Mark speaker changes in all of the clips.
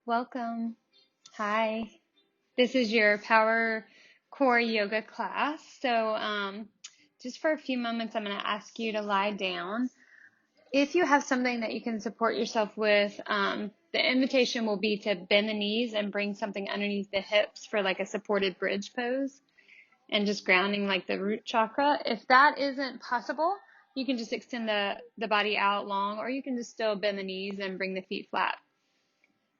Speaker 1: Welcome. Hi. This is your Power Core Yoga class. Just for a few moments, I'm going to ask you to lie down. If you have something that you can support yourself with, the invitation will be to bend the knees and bring something underneath the hips for like a supported bridge pose and just grounding like the root chakra. If that isn't possible, you can just extend the body out long, or you can just still bend the knees and bring the feet flat.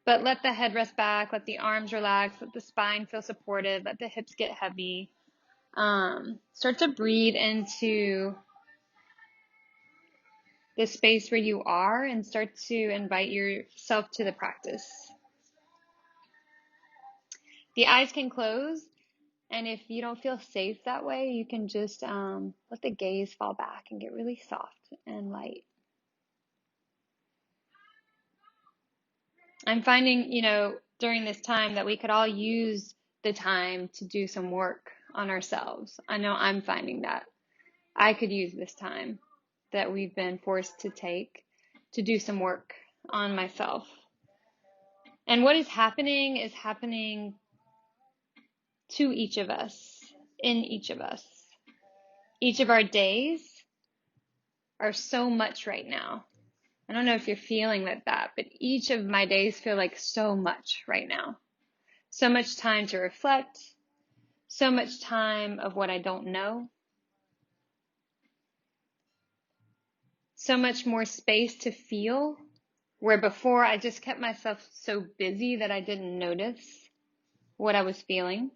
Speaker 1: But let the head rest back, let the arms relax, let the spine feel supported, let the hips get heavy. Start to breathe into the space where you are and start to invite yourself to the practice. The eyes can close, and if you don't feel safe that way, you can just let the gaze fall back and get really soft and light. I'm finding, during this time that we could all use the time to do some work on ourselves. I know I'm finding that I could use this time that we've been forced to take to do some work on myself. And what is happening to each of us, in each of us. Each of our days are so much right now. I don't know if you're feeling that, but each of my days feel like so much right now. So much time to reflect, so much time of what I don't know, so much more space to feel, where before I just kept myself so busy that I didn't notice what I was feeling.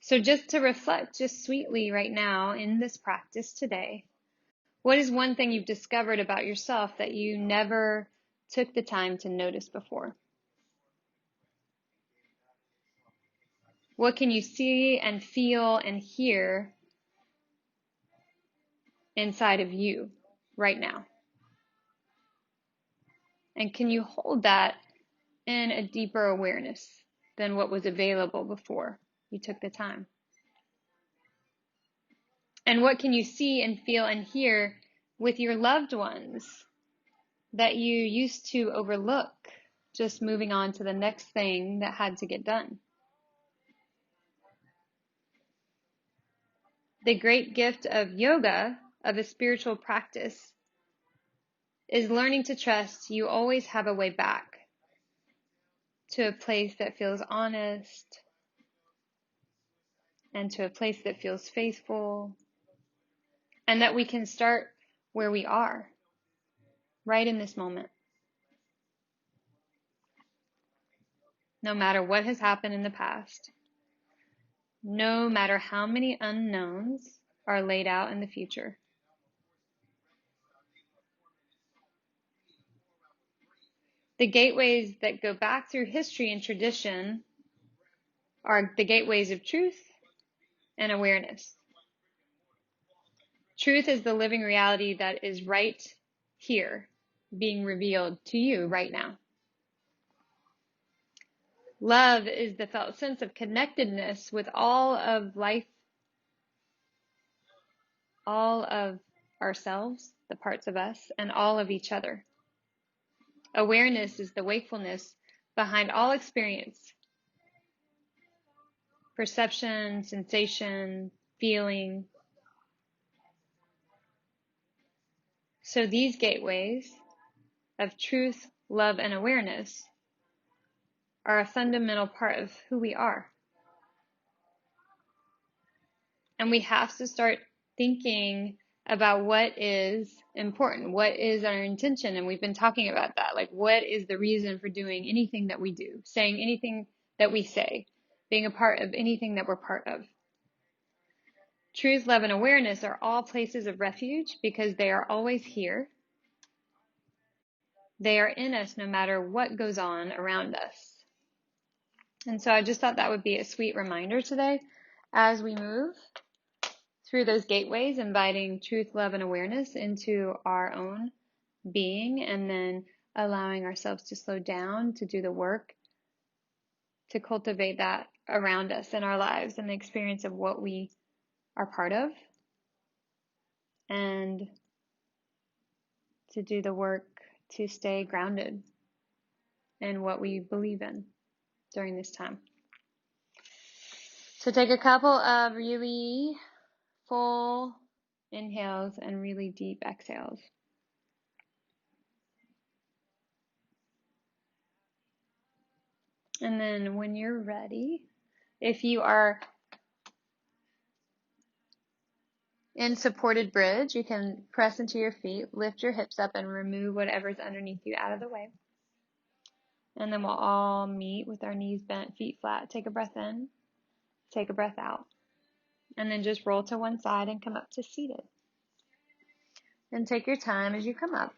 Speaker 1: So just to reflect just sweetly right now in this practice today, what is one thing you've discovered about yourself that you never took the time to notice before? What can you see and feel and hear inside of you right now? And can you hold that in a deeper awareness than what was available before you took the time? And what can you see and feel and hear with your loved ones that you used to overlook, just moving on to the next thing that had to get done? The great gift of yoga, of a spiritual practice, is learning to trust you always have a way back to a place that feels honest and to a place that feels faithful, and that we can start where we are, right in this moment. No matter what has happened in the past, no matter how many unknowns are laid out in the future. The gateways that go back through history and tradition are the gateways of truth and awareness. Truth is the living reality that is right here, being revealed to you right now. Love is the felt sense of connectedness with all of life, all of ourselves, the parts of us, and all of each other. Awareness is the wakefulness behind all experience. Perception, sensation, feeling. So these gateways of truth, love, and awareness are a fundamental part of who we are. And we have to start thinking about what is important, what is our intention, and we've been talking about that. Like, what is the reason for doing anything that we do, saying anything that we say, being a part of anything that we're part of. Truth, love, and awareness are all places of refuge because they are always here. They are in us no matter what goes on around us. And so I just thought that would be a sweet reminder today as we move through those gateways, inviting truth, love, and awareness into our own being, and then allowing ourselves to slow down, to do the work, to cultivate that around us in our lives and the experience of what we are part of, and to do the work to stay grounded in what we believe in during this time. So take a couple of really full inhales and really deep exhales. And then when you're ready, if you are in supported bridge, you can press into your feet, lift your hips up, and remove whatever's underneath you out of the way. And then we'll all meet with our knees bent, feet flat. Take a breath in, take a breath out. And then just roll to one side and come up to seated. And take your time as you come up.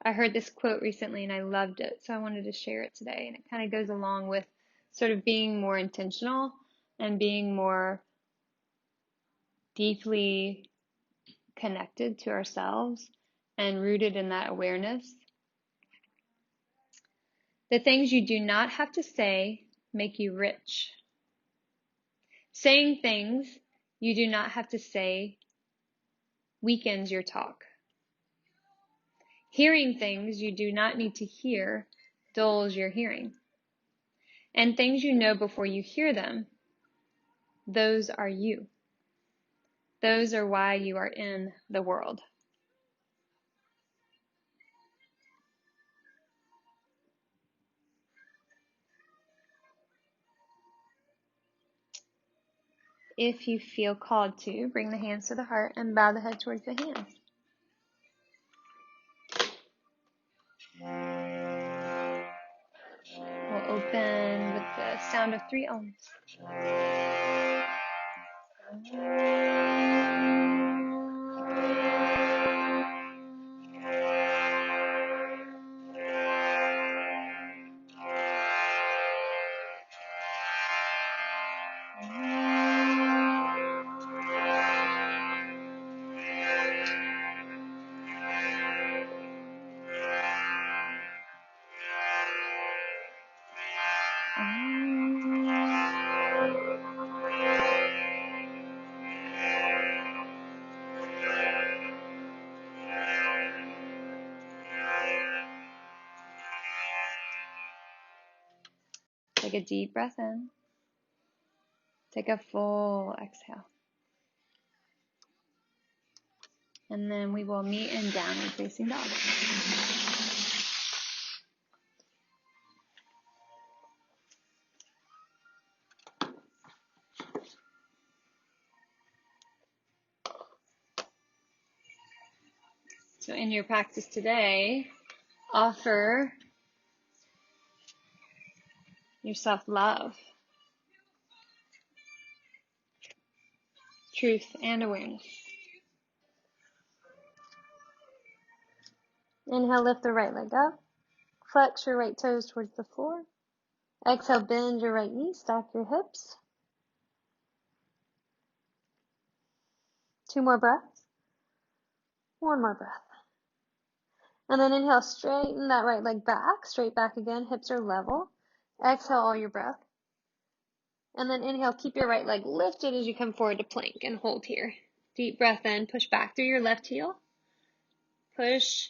Speaker 1: I heard this quote recently and I loved it, so I wanted to share it today. And it kind of goes along with sort of being more intentional and being more deeply connected to ourselves and rooted in that awareness. The things you do not have to say make you rich. Saying things you do not have to say weakens your talk. Hearing things you do not need to hear dulls your hearing. And things you know before you hear them, those are you. Those are why you are in the world. If you feel called to, bring the hands to the heart and bow the head towards the hands. We'll open with the sound of 3 ohms. Take a deep breath in. Take a full exhale. And then we will meet in downward facing dog. So in your practice today, offer yourself love, truth, and awareness. Inhale, lift the right leg up. Flex your right toes towards the floor. Exhale, bend your right knee, stack your hips. 2 more breaths. 1 more breath. And then inhale, straighten that right leg back, straight back again, hips are level. Exhale all your breath. And then inhale, keep your right leg lifted as you come forward to plank and hold here. Deep breath in, push back through your left heel. Push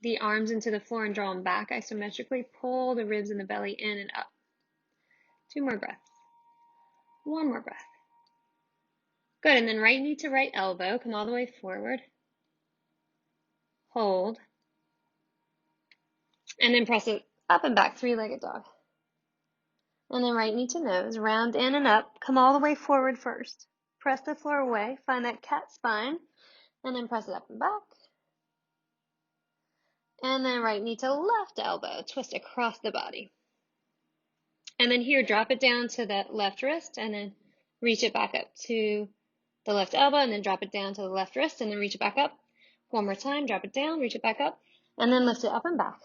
Speaker 1: the arms into the floor and draw them back isometrically. Pull the ribs and the belly in and up. 2 more breaths. 1 more breath. Good, and then right knee to right elbow, come all the way forward. Hold. And then press it up and back, 3-legged dog. And then right knee to nose, round in and up, come all the way forward first. Press the floor away, find that cat spine, and then press it up and back. And then right knee to left elbow, twist across the body. And then here, drop it down to the left wrist, and then reach it back up to the left elbow, and then drop it down to the left wrist, and then reach it back up. 1 more time, drop it down, reach it back up, and then lift it up and back.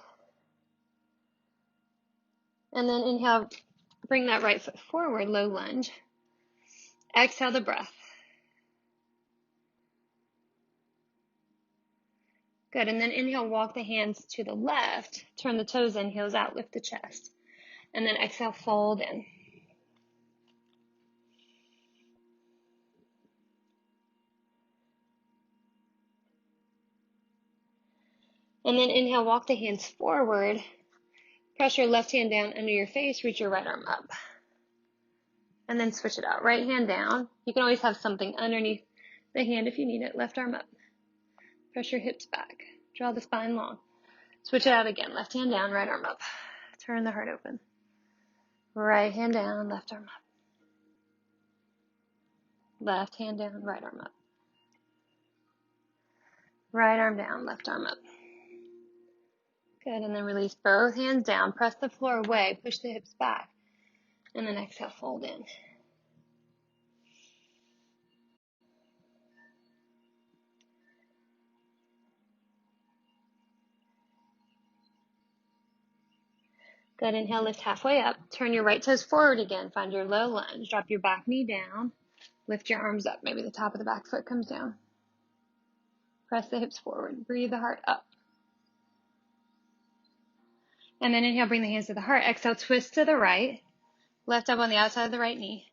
Speaker 1: And then inhale, bring that right foot forward, low lunge. Exhale the breath. Good, and then inhale, walk the hands to the left, turn the toes in, heels out, lift the chest. And then exhale, fold in. And then inhale, walk the hands forward. Press your left hand down under your face, reach your right arm up. And then switch it out. Right hand down. You can always have something underneath the hand if you need it. Left arm up. Press your hips back. Draw the spine long. Switch it out again. Left hand down, right arm up. Turn the heart open. Right hand down, left arm up. Left hand down, right arm up. Right arm down, left arm up. Good, and then release both hands down. Press the floor away. Push the hips back. And then exhale, fold in. Good, inhale, lift halfway up. Turn your right toes forward again. Find your low lunge. Drop your back knee down. Lift your arms up. Maybe the top of the back foot comes down. Press the hips forward. Breathe the heart up. And then inhale, bring the hands to the heart. Exhale, twist to the right. Left elbow on the outside of the right knee.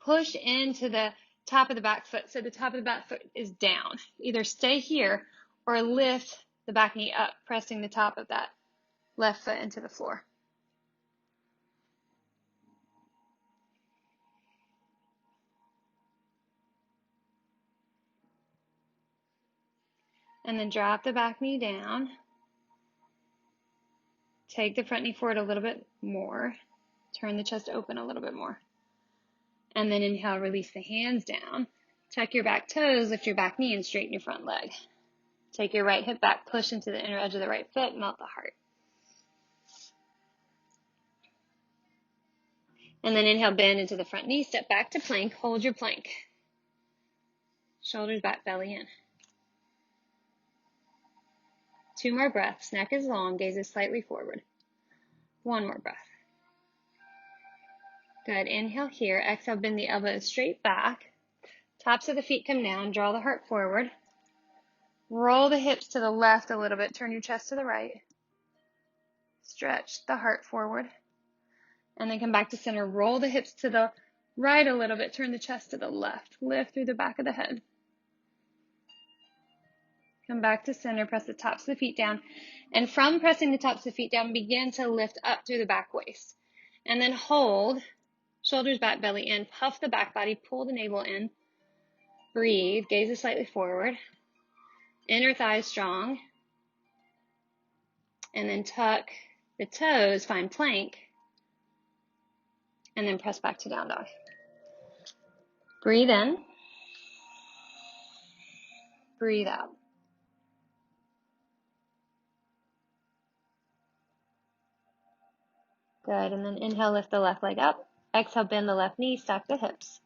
Speaker 1: Push into the top of the back foot. So the top of the back foot is down. Either stay here or lift the back knee up, pressing the top of that left foot into the floor. And then drop the back knee down. Take the front knee forward a little bit more. Turn the chest open a little bit more. And then inhale, release the hands down. Tuck your back toes, lift your back knee, and straighten your front leg. Take your right hip back, push into the inner edge of the right foot, melt the heart. And then inhale, bend into the front knee, step back to plank, hold your plank. Shoulders back, belly in. 2 more breaths, neck is long, gaze is slightly forward. 1 more breath. Good, inhale here, exhale, bend the elbows straight back. Tops of the feet come down, draw the heart forward. Roll the hips to the left a little bit, turn your chest to the right. Stretch the heart forward. And then come back to center, roll the hips to the right a little bit, turn the chest to the left. Lift through the back of the head. Come back to center, press the tops of the feet down. And from pressing the tops of the feet down, begin to lift up through the back waist. And then hold, shoulders back, belly in, puff the back body, pull the navel in. Breathe, gaze is slightly forward. Inner thighs strong. And then tuck the toes, find plank. And then press back to down dog. Breathe in. Breathe out. Good, and then inhale, lift the left leg up. Exhale, bend the left knee, stack the hips.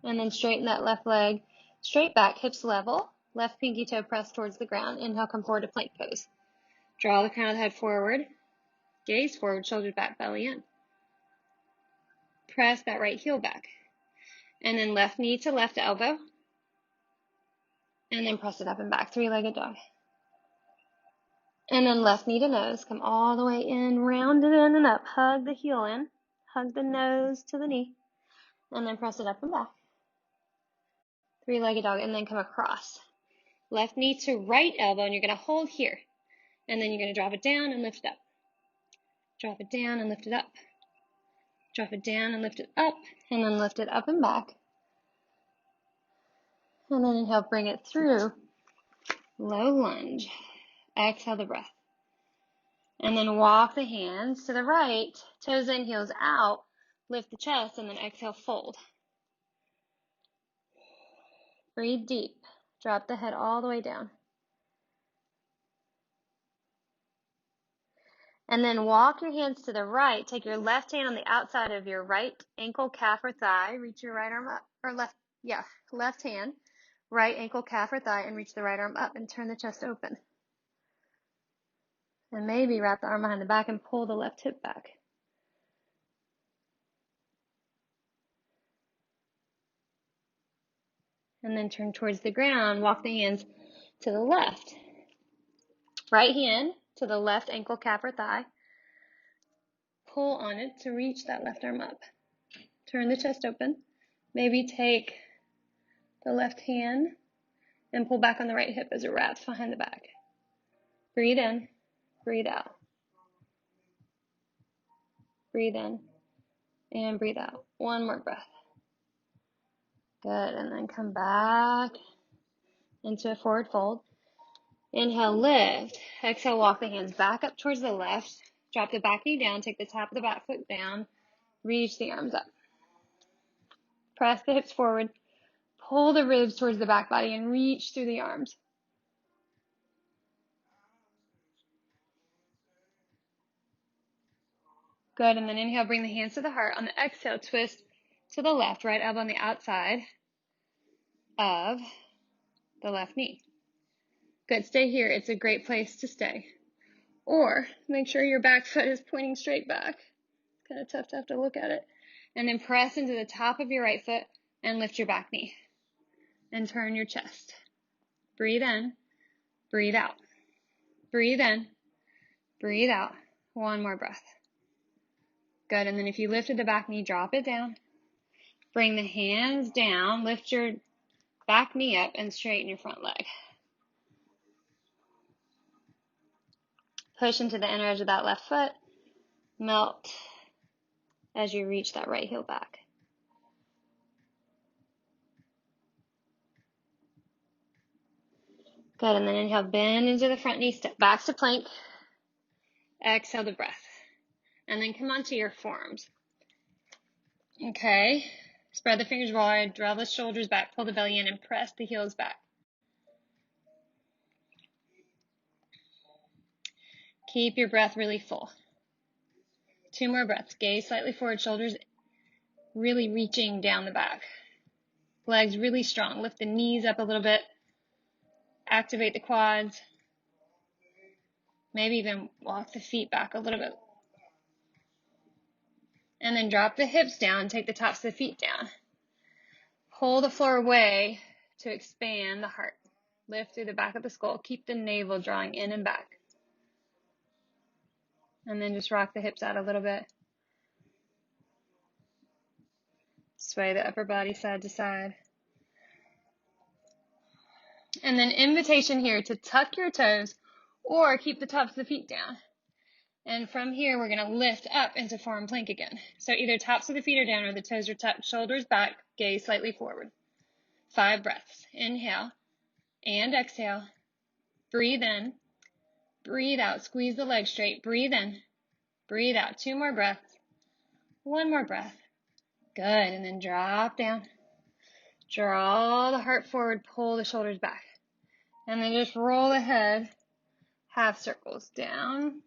Speaker 1: And then straighten that left leg straight back, hips level. Left pinky toe pressed towards the ground. Inhale, come forward to plank pose. Draw the crown of the head forward. Gaze forward, shoulders back, belly in. Press that right heel back. And then left knee to left elbow. And then press it up and back, 3-legged dog. And then left knee to nose. Come all the way in, round it in and up. Hug the heel in. Hug the nose to the knee. And then press it up and back. 3-legged dog. And then come across. Left knee to right elbow. And you're going to hold here. And then you're going to drop it down and lift it up. Drop it down and lift it up. Drop it down and lift it up. And then lift it up and back. And then inhale, bring it through. Low lunge. Exhale the breath. And then walk the hands to the right. Toes in, heels out. Lift the chest and then exhale, fold. Breathe deep. Drop the head all the way down. And then walk your hands to the right. Take your left hand on the outside of your right ankle, calf, or thigh. Reach your right arm up, or left hand, right ankle, calf, or thigh, and reach the right arm up and turn the chest open. And maybe wrap the arm behind the back and pull the left hip back. And then turn towards the ground. Walk the hands to the left. Right hand to the left ankle, calf, or thigh. Pull on it to reach that left arm up. Turn the chest open. Maybe take the left hand and pull back on the right hip as it wraps behind the back. Breathe in, breathe out. Breathe in and breathe out. One more breath. Good, and then come back into a forward fold. Inhale, lift. Exhale, walk the hands back up towards the left. Drop the back knee down, take the top of the back foot down. Reach the arms up. Press the hips forward. Pull the ribs towards the back body and reach through the arms. Good, and then inhale, bring the hands to the heart. On the exhale, twist to the left, right elbow on the outside of the left knee. Good, stay here. It's a great place to stay. Or make sure your back foot is pointing straight back. It's kind of tough to have to look at it. And then press into the top of your right foot and lift your back knee. And turn your chest. Breathe in, breathe out. Breathe in, breathe out. One more breath. Good, and then if you lifted the back knee, drop it down. Bring the hands down, lift your back knee up, and straighten your front leg. Push into the inner edge of that left foot. Melt as you reach that right heel back. Good, and then inhale, bend into the front knee, step back to plank. Exhale the breath. And then come onto your forearms. Okay, spread the fingers wide, draw the shoulders back, pull the belly in, and press the heels back. Keep your breath really full. 2 more breaths. Gaze slightly forward, shoulders really reaching down the back. Legs really strong. Lift the knees up a little bit. Activate the quads. Maybe even walk the feet back a little bit. And then drop the hips down. Take the tops of the feet down. Pull the floor away to expand the heart. Lift through the back of the skull. Keep the navel drawing in and back. And then just rock the hips out a little bit. Sway the upper body side to side. And then invitation here to tuck your toes or keep the tops of the feet down. And from here, we're going to lift up into forearm plank again. So either tops of the feet are down or the toes are tucked, shoulders back, gaze slightly forward. 5 breaths. Inhale and exhale. Breathe in. Breathe out. Squeeze the legs straight. Breathe in. Breathe out. 2 more breaths. 1 more breath. Good. And then drop down. Draw the heart forward. Pull the shoulders back. And then just roll the head. Half circles down.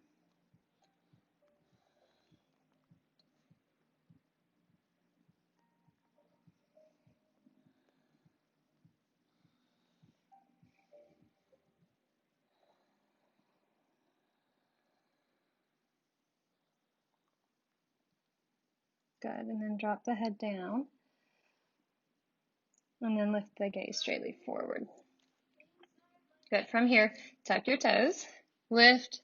Speaker 1: Good, and then drop the head down. And then lift the gaze straightly forward. Good, from here, tuck your toes. Lift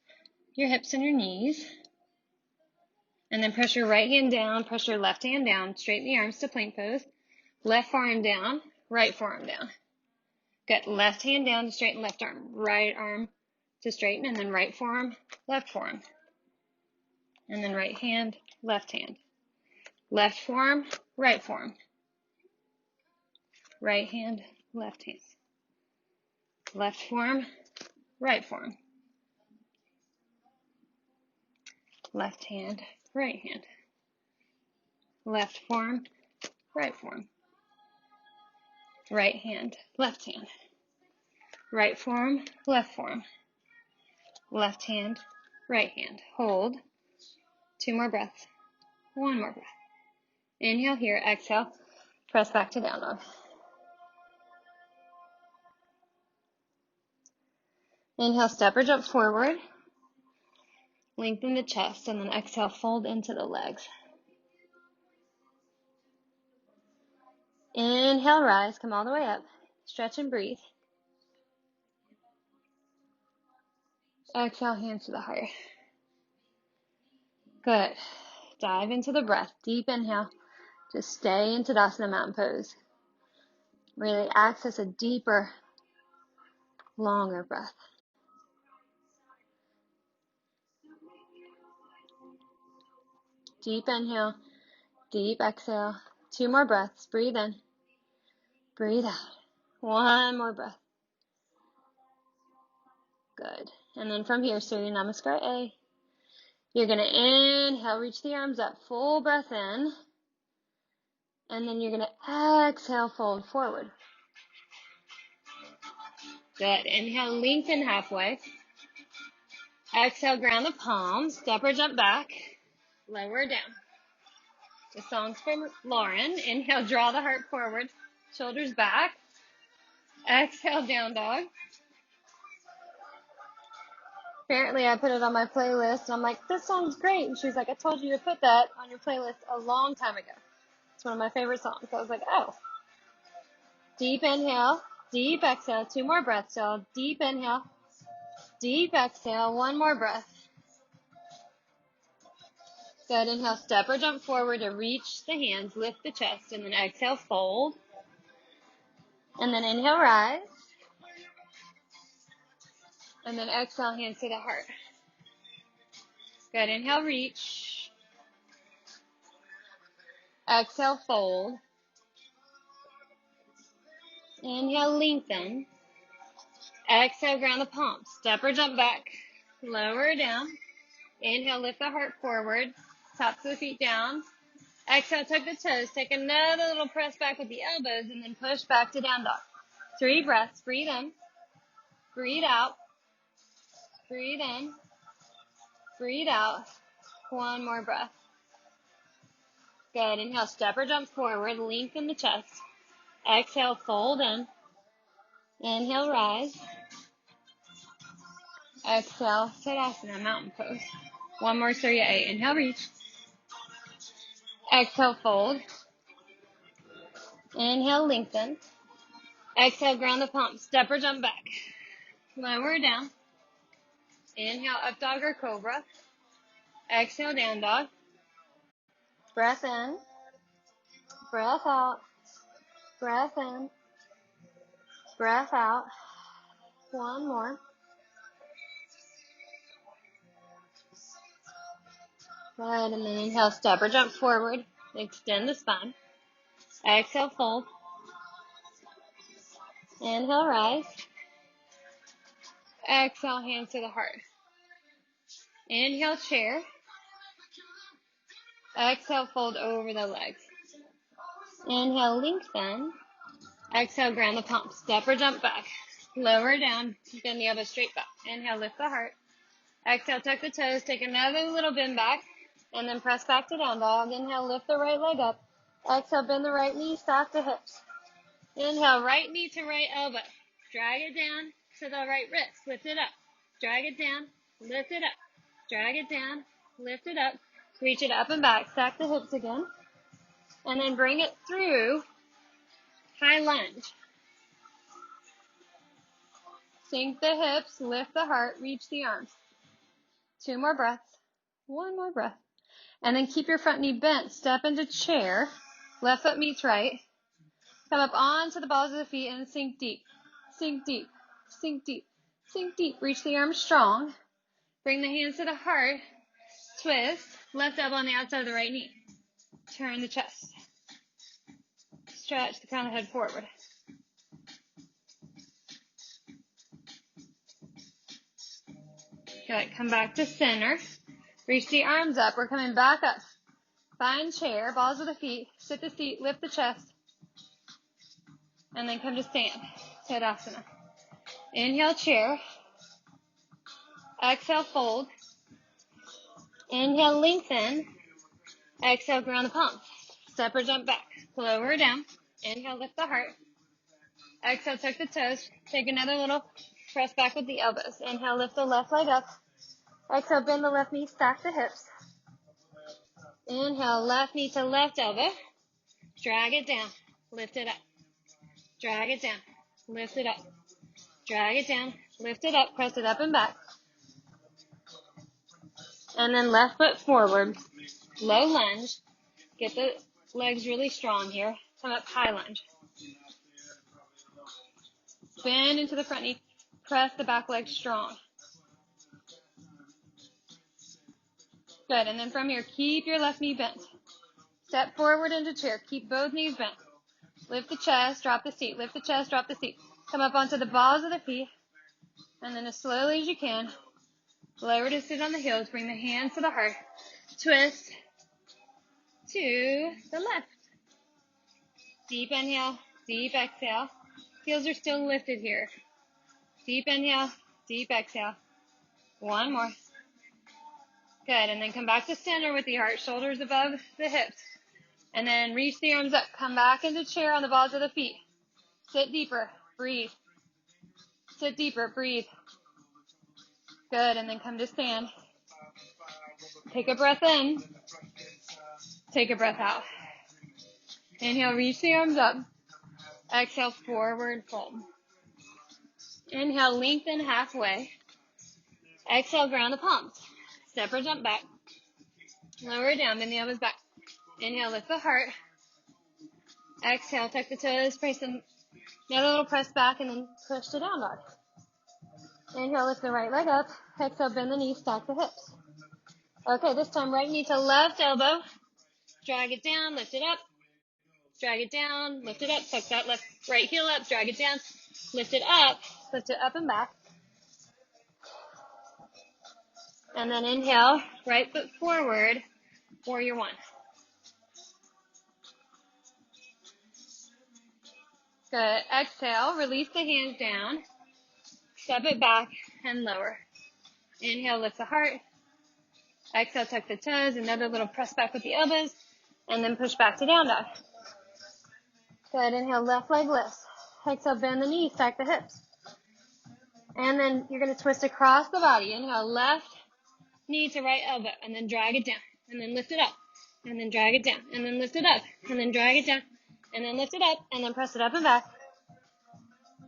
Speaker 1: your hips and your knees. And then press your right hand down, press your left hand down, straighten the arms to plank pose. Left forearm down, right forearm down. Good, left hand down to straighten left arm, right arm to straighten, and then right forearm, left forearm. And then right hand, left hand. Left forearm, right forearm. Right hand, left hand. Left forearm, right forearm. Left hand, right hand. Left forearm, right forearm. Right hand, left hand. Right forearm, left forearm. Left hand, right hand. Hold. 2 more breaths. 1 more breath. Inhale here, exhale. Press back to down dog. Inhale, step or jump forward. Lengthen the chest, and then exhale, fold into the legs. Inhale, rise, come all the way up. Stretch and breathe. Exhale, hands to the heart. Good. Dive into the breath. Deep inhale. Just stay in Tadasana Mountain Pose. Really access a deeper, longer breath. Deep inhale, deep exhale. 2 more breaths. Breathe in, breathe out. 1 more breath. Good. And then from here, Surya Namaskar A. You're going to inhale, reach the arms up, full breath in. And then you're going to exhale, fold forward. Good. Inhale, lengthen halfway. Exhale, ground the palms. Step or jump back. Lower down. The song's from Lauren. Inhale, draw the heart forward. Shoulders back. Exhale, down dog. Apparently, I put it on my playlist. And I'm like, this song's great. And she's like, I told you to put that on your playlist a long time ago. It's one of my favorite songs. So I was like, oh. Deep inhale. Deep exhale. 2 more breaths, y'all. Deep inhale. Deep exhale. 1 more breath. Good. Inhale, step or jump forward to reach the hands, lift the chest, and then exhale, fold. And then inhale, rise. And then exhale, hands to the heart. Good. Inhale, reach. Exhale, fold. Inhale, lengthen. Exhale, ground the palms. Step or jump back. Lower down. Inhale, lift the heart forward. Tops of the feet down. Exhale, tuck the toes. Take another little press back with the elbows and then push back to down dog. 3 breaths. Breathe in. Breathe out. Breathe in. Breathe out. 1 more breath. Good. Inhale, step or jump forward. Lengthen the chest. Exhale, fold in. Inhale, rise. Exhale, Tadasana, mountain pose. 1 more Surya A. Inhale, reach. Exhale, fold. Inhale, lengthen. Exhale, ground the palms. Step or jump back. Lower down. Inhale, up dog or cobra. Exhale, down dog. Breath in. Breath out. Breath in. Breath out. 1 more. Good, and then inhale, step or jump forward. Extend the spine. Exhale, fold. Inhale, rise. Exhale, hands to the heart. Inhale, chair. Exhale, fold over the legs. Inhale, lengthen. Exhale, ground the palms. Step or jump back. Lower down. Bend the elbow straight back. Inhale, lift the heart. Exhale, tuck the toes. Take another little bend back. And then press back to down dog. Inhale, lift the right leg up. Exhale, bend the right knee. Stack the hips. Inhale, right knee to right elbow. Drag it down to the right wrist. Lift it up. Drag it down. Lift it up. Drag it down. Lift it up. Reach it up and back. Stack the hips again. And then bring it through high lunge. Sink the hips. Lift the heart. Reach the arms. 2 more breaths. 1 more breath. And then keep your front knee bent. Step into chair. Left foot meets right. Come up onto the balls of the feet and sink deep. Sink deep. Sink deep. Sink deep. Reach the arms strong. Bring the hands to the heart. Twist. Left elbow on the outside of the right knee. Turn the chest. Stretch the crown of the head forward. Good. Come back to center. Reach the arms up. We're coming back up. Find chair. Balls of the feet. Sit the seat. Lift the chest. And then come to stand. Tadasana. Inhale, chair. Exhale, fold. Inhale, lengthen. Exhale, ground the palms. Step or jump back. Lower down. Inhale, lift the heart. Exhale, tuck the toes. Take another little press back with the elbows. Inhale, lift the left leg up. Exhale, bend the left knee, stack the hips. Inhale, left knee to left elbow. Drag it down. Lift it up. Drag it down. Lift it up. Drag it down. Lift it up. Press it up and back. And then left foot forward. Low lunge. Get the Legs really strong here. Come up, high lunge. Bend into the front knee. Press the back leg strong. Good, and then from here, keep your left knee bent. Step forward into chair. Keep both knees bent. Lift the chest, drop the seat. Lift the chest, drop the seat. Come up onto the balls of the feet. And then as slowly as you can, lower to sit on the heels. Bring the hands to the heart. Twist to the left. Deep inhale, deep exhale. Heels are still lifted here. Deep inhale, deep exhale. One more. Good, and then come back to center with the heart, shoulders above the hips. And then reach the arms up. Come back into chair on the balls of the feet. Sit deeper, breathe. Sit deeper, breathe. Good, and then come to stand. Take a breath in. Take a breath out. Inhale, reach the arms up. Exhale, forward fold. Inhale, lengthen halfway. Exhale, ground the palms. Step or jump back. Lower down, bend the elbows back. Inhale, lift the heart. Exhale, tuck the toes, press them. Another little press back and then push to down dog. Inhale, lift the right leg up. Exhale, bend the knees, stack the hips. Okay, this time right knee to left elbow. Drag it down, lift it up. Drag it down, lift it up. Tuck that left right heel up, drag it down. Lift it up and back. And then inhale, right foot forward, warrior one. Good. Exhale, release the hands down. Step it back and lower. Inhale, lift the heart. Exhale, tuck the toes. Another little press back with the elbows. And then push back to down dog. Good. Inhale, left leg lifts. Exhale, bend the knees, stack the hips. And then you're going to twist across the body. Inhale, left knee to right elbow. And then drag it down. And then lift it up. And then drag it down. And then lift it up. And then drag it down. And then lift it up. And then press it up and back.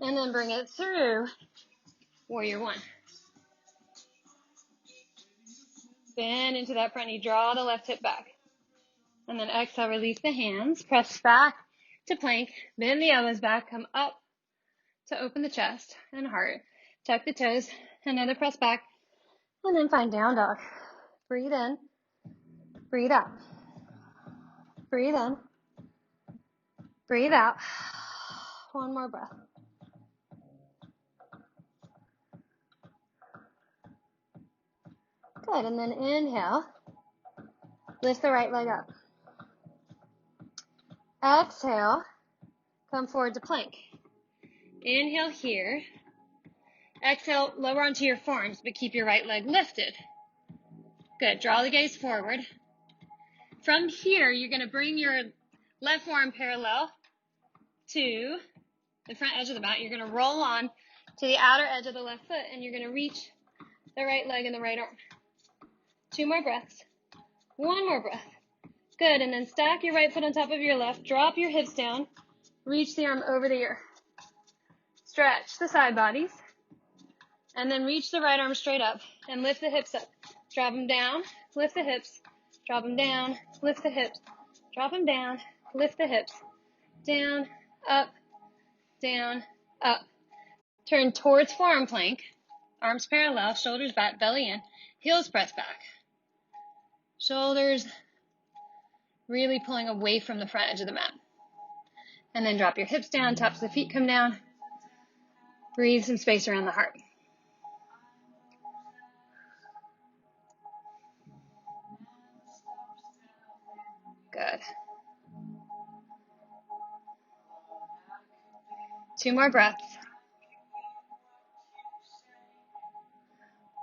Speaker 1: And then bring it through warrior one. Bend into that front knee. Draw the left hip back. And then exhale, release the hands. Press back to plank. Bend the elbows back. Come up to open the chest and heart. Tuck the toes. Another press back. And then find down dog. Breathe in. Breathe out. Breathe in. Breathe out. One more breath. Good. And then inhale. Lift the right leg up. Exhale. Come forward to plank. Inhale here. Exhale, lower onto your forearms, but keep your right leg lifted. Good. Draw the gaze forward. From here, you're going to bring your left forearm parallel to the front edge of the mat. You're going to roll on to the outer edge of the left foot, and you're going to reach the right leg and the right arm. 2 more breaths. 1 more breath. Good. And then stack your right foot on top of your left. Drop your hips down. Reach the arm over the ear. Stretch the side bodies. And then reach the right arm straight up and lift the hips up. Drop them down, lift the hips. Drop them down, lift the hips. Drop them down, lift the hips. Down, up, down, up. Turn towards forearm plank. Arms parallel, shoulders back, belly in. Heels press back. Shoulders really pulling away from the front edge of the mat. And then drop your hips down, tops of the feet come down. Breathe some space around the heart. Good. 2 more breaths.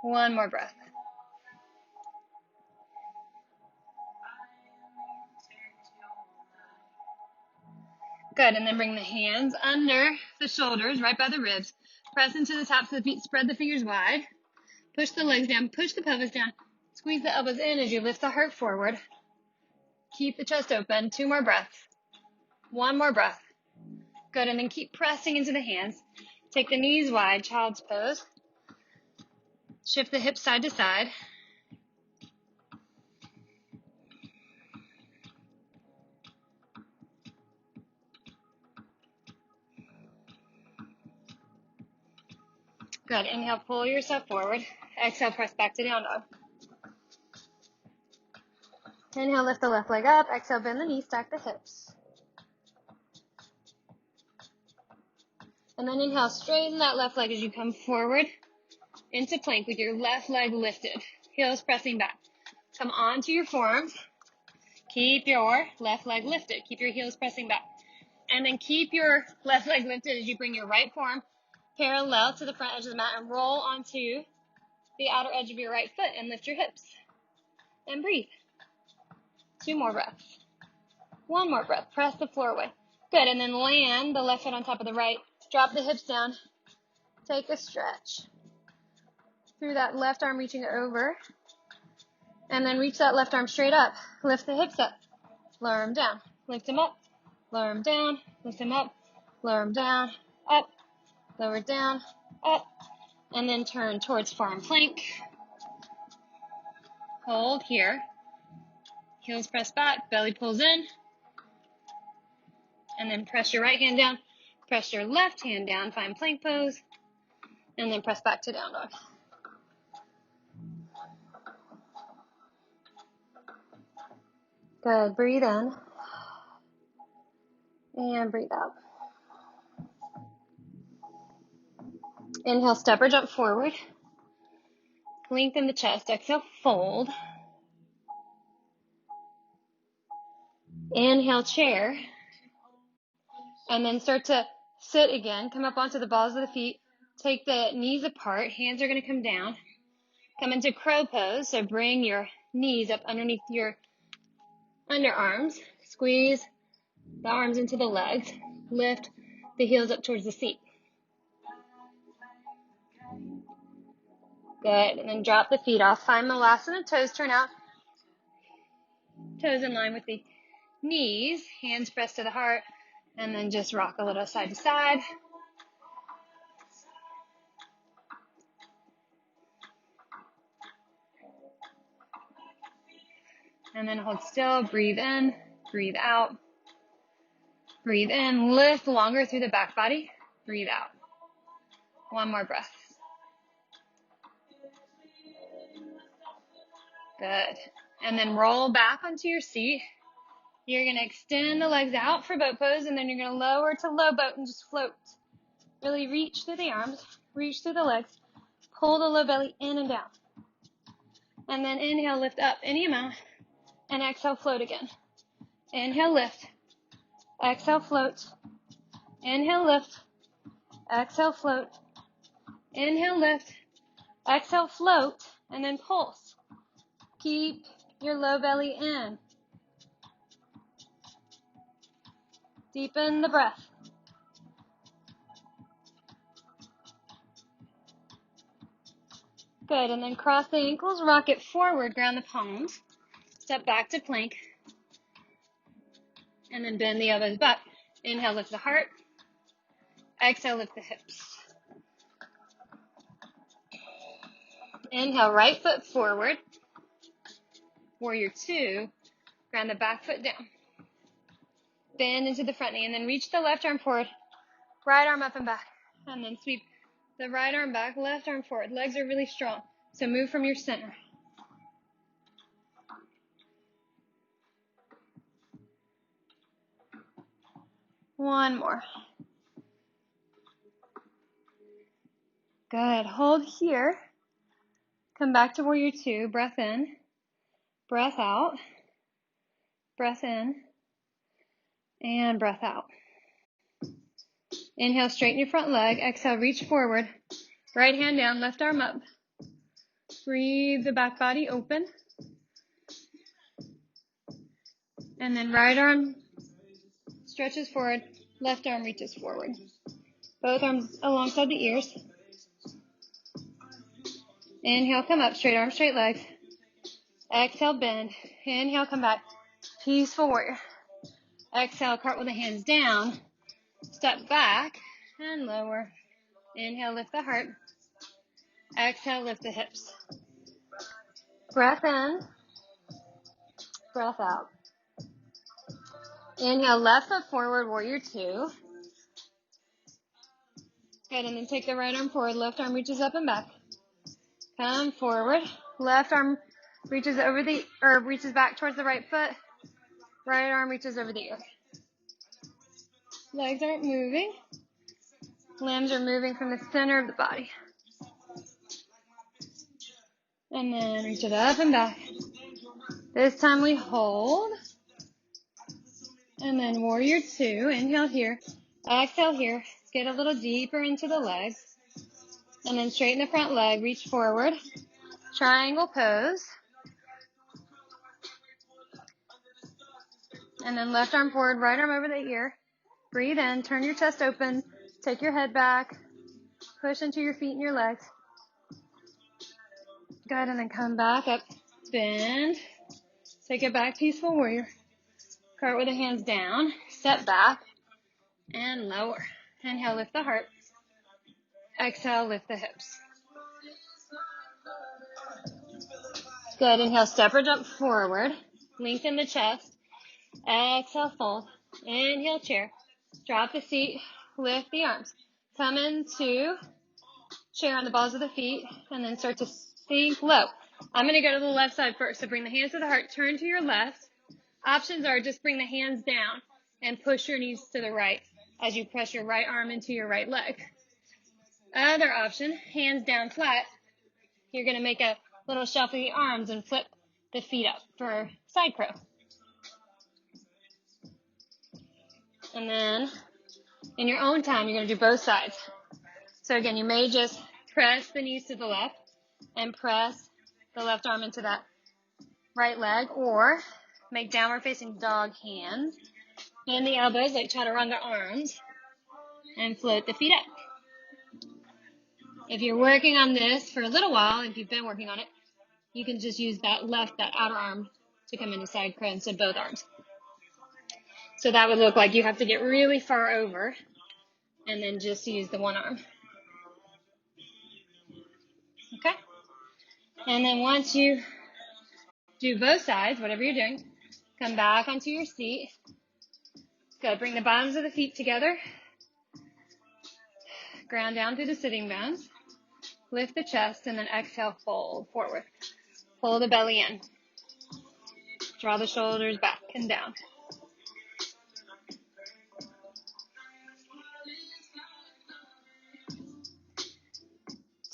Speaker 1: 1 more breath. Good, and then bring the hands under the shoulders, right by the ribs. Press into the tops of the feet, spread the fingers wide. Push the legs down, push the pelvis down. Squeeze the elbows in as you lift the heart forward. Keep the chest open. 2 more breaths. 1 more breath. Good, and then keep pressing into the hands. Take the knees wide, child's pose. Shift the hips side to side. Good. Inhale, pull yourself forward. Exhale, press back to down dog. Inhale, lift the left leg up. Exhale, bend the knees, stack the hips. And then inhale, straighten that left leg as you come forward into plank with your left leg lifted. Heels pressing back. Come onto your forearms. Keep your left leg lifted. Keep your heels pressing back. And then keep your left leg lifted as you bring your right forearm parallel to the front edge of the mat and roll onto the outer edge of your right foot and lift your hips. And breathe. 2 more breaths. 1 more breath. Press the floor away. Good. And then land the left foot on top of the right. Drop the hips down. Take a stretch. Through that left arm reaching over. And then reach that left arm straight up. Lift the hips up. Lower them down. Lift them up. Lower them down. Lift them up. Lower them down. Up. Lower down. Up. And then turn towards forearm plank. Hold here. Heels press back. Belly pulls in. And then press your right hand down. Press your left hand down. Find plank pose. And then press back to down dog. Good. Breathe in. And breathe out. Inhale, step or jump forward. Lengthen the chest. Exhale, fold. Inhale, chair. And then start to sit again. Come up onto the balls of the feet. Take the knees apart. Hands are going to come down. Come into crow pose. So bring your knees up underneath your underarms. Squeeze the arms into the legs. Lift the heels up towards the seat. Good. And then drop the feet off. Find Malasana. Toes turn out. Toes in line with the knees. Hands press to the heart. And then just rock a little side to side. And then hold still. Breathe in. Breathe out. Breathe in. Lift longer through the back body. Breathe out. 1 more breath. Good. And then roll back onto your seat. You're going to extend the legs out for boat pose, and then you're going to lower to low boat and just float. Really reach through the arms, reach through the legs, pull the low belly in and down. And then inhale, lift up any amount, and exhale, float again. Inhale, lift. Exhale, float. Inhale, lift. Exhale, float. Inhale, lift. Exhale, float, and then pulse. Keep your low belly in. Deepen the breath. Good, and then cross the ankles, rock it forward, ground the palms. Step back to plank. And then bend the elbows back. Inhale, lift the heart. Exhale, lift the hips. Inhale, right foot forward. Warrior 2. Ground the back foot down. Bend into the front knee, and then reach the left arm forward. Right arm up and back. And then sweep the right arm back, left arm forward. Legs are really strong, so move from your center. One more. Good. Hold here. Come back to warrior 2. Breath in. Breath out. Breath in. And breath out. Inhale, straighten your front leg. Exhale, reach forward. Right hand down, left arm up. Breathe the back body open. And then right arm stretches forward, left arm reaches forward. Both arms alongside the ears. Inhale, come up, straight arms, straight legs. Exhale, bend. Inhale, come back. Peaceful warrior. Exhale, cartwheel the hands down. Step back and lower. Inhale, lift the heart. Exhale, lift the hips. Breath in. Breath out. Inhale, left foot forward, warrior 2. Good, and then take the right arm forward. Left arm reaches up and back. Come forward. Left arm reaches reaches back towards the right foot. Right arm reaches over the ear. Legs aren't moving. Limbs are moving from the center of the body. And then reach it up and back. This time we hold. And then warrior two. Inhale here. Exhale here. Get a little deeper into the legs. And then straighten the front leg. Reach forward. Triangle pose. And then left arm forward, right arm over the ear. Breathe in. Turn your chest open. Take your head back. Push into your feet and your legs. Good, and then come back up. Bend. Take it back, peaceful warrior. Cart with the hands down. Step back. And lower. Inhale, lift the heart. Exhale, lift the hips. Good, inhale, step or jump forward. Lengthen the chest. Exhale, fold. Inhale, chair. Drop the seat. Lift the arms. Come into chair on the balls of the feet. And then start to sink low. I'm going to go to the left side first. So bring the hands to the heart. Turn to your left. Options are just bring the hands down and push your knees to the right as you press your right arm into your right leg. Other option, hands down flat. You're going to make a little shuffle the arms and flip the feet up for side crow. And then in your own time, you're going to do both sides. So again, you may just press the knees to the left and press the left arm into that right leg, or make downward facing dog hands. Bend the elbows like chaturanga arms and float the feet up. If you're working on this for a little while, if you've been working on it, you can just use that outer arm to come into side crow instead of both arms. So that would look like you have to get really far over and then just use the one arm. Okay? And then once you do both sides, whatever you're doing, come back onto your seat. Good. Bring the bottoms of the feet together. Ground down through the sitting bones. Lift the chest and then exhale, fold forward. Pull the belly in. Draw the shoulders back and down.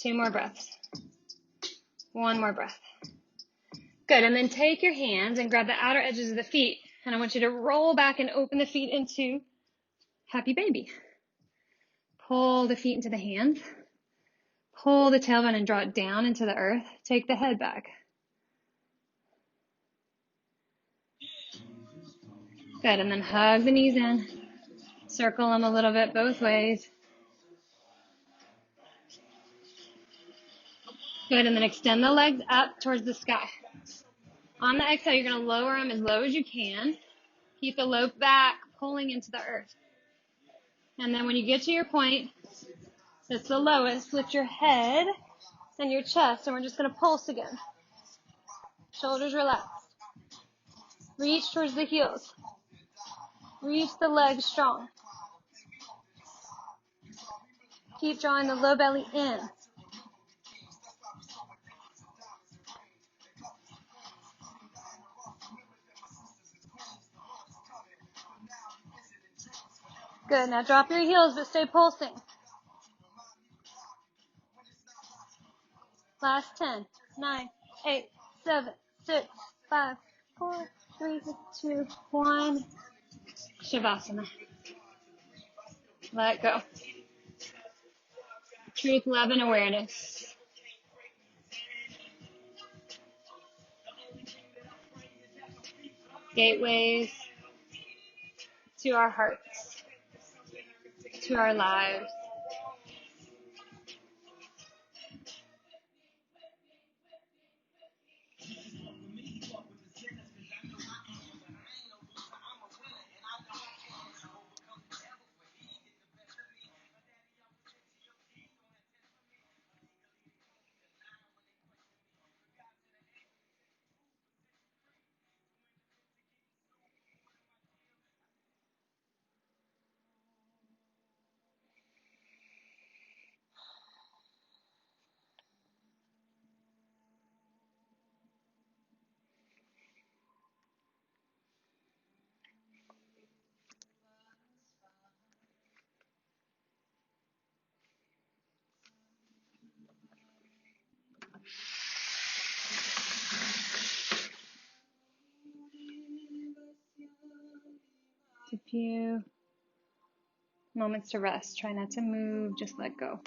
Speaker 1: Two more breaths. One more breath. Good, and then take your hands and grab the outer edges of the feet, and I want you to roll back and open the feet into happy baby. Pull the feet into the hands. Pull the tailbone and draw it down into the earth. Take the head back. Good, and then hug the knees in. Circle them a little bit both ways. Good, and then extend the legs up towards the sky. On the exhale, you're going to lower them as low as you can. Keep the low back, pulling into the earth. And then when you get to your point, that's the lowest, lift your head and your chest, and we're just going to pulse again. Shoulders relaxed. Reach towards the heels. Reach the legs strong. Keep drawing the low belly in. Good. Now drop your heels, but stay pulsing. Last 10, 9, 8, 7, 6, 5, 4, 3, 2, 1. Shavasana. Let go. Truth, love, and awareness. Gateways to our hearts, to our lives. A few moments to rest. Try not to move, just let go.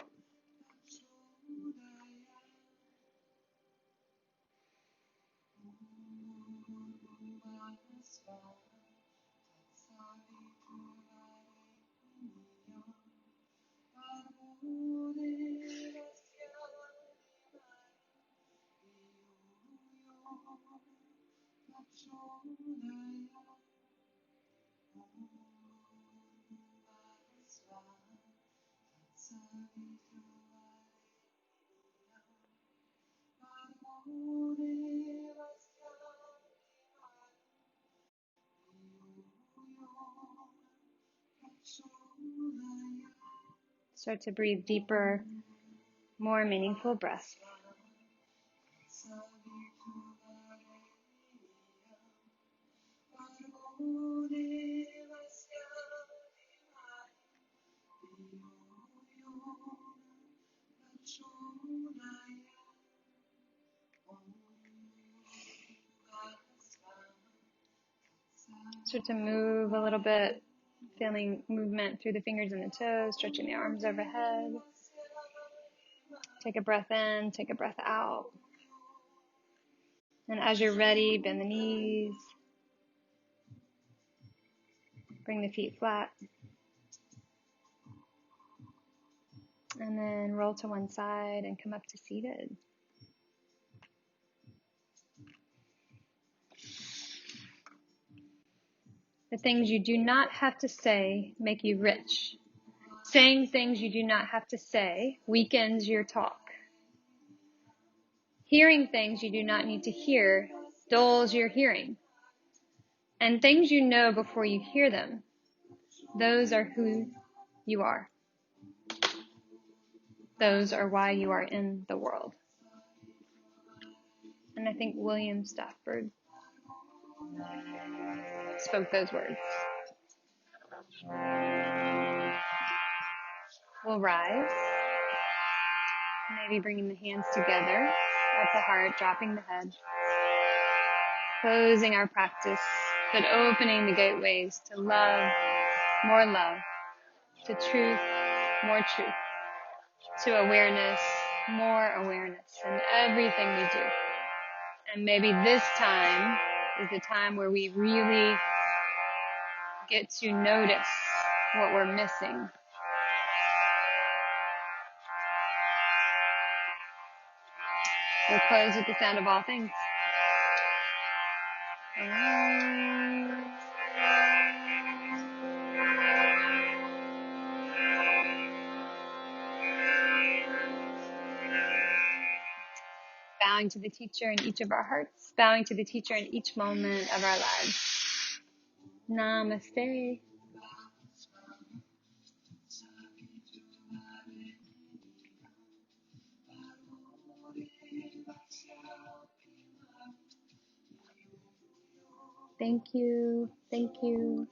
Speaker 1: Start to breathe deeper, more meaningful breaths. Start to move a little bit, feeling movement through the fingers and the toes, stretching the arms overhead. Take a breath in, take a breath out. And as you're ready, bend the knees. Bring the feet flat. And then roll to one side and come up to seated. The things you do not have to say make you rich. Saying things you do not have to say weakens your talk. Hearing things you do not need to hear dulls your hearing. And things you know before you hear them, those are who you are. Those are why you are in the world. And I think William Stafford spoke those words. We'll rise, maybe bringing the hands together at the heart, dropping the head, closing our practice, but opening the gateways to love, more love, to truth, more truth, to awareness, more awareness in everything we do. And maybe this time is the time where we really get to notice what we're missing. We'll close with the sound of all things. Bowing to the teacher in each of our hearts, bowing to the teacher in each moment of our lives. Namaste. Thank you. Thank you.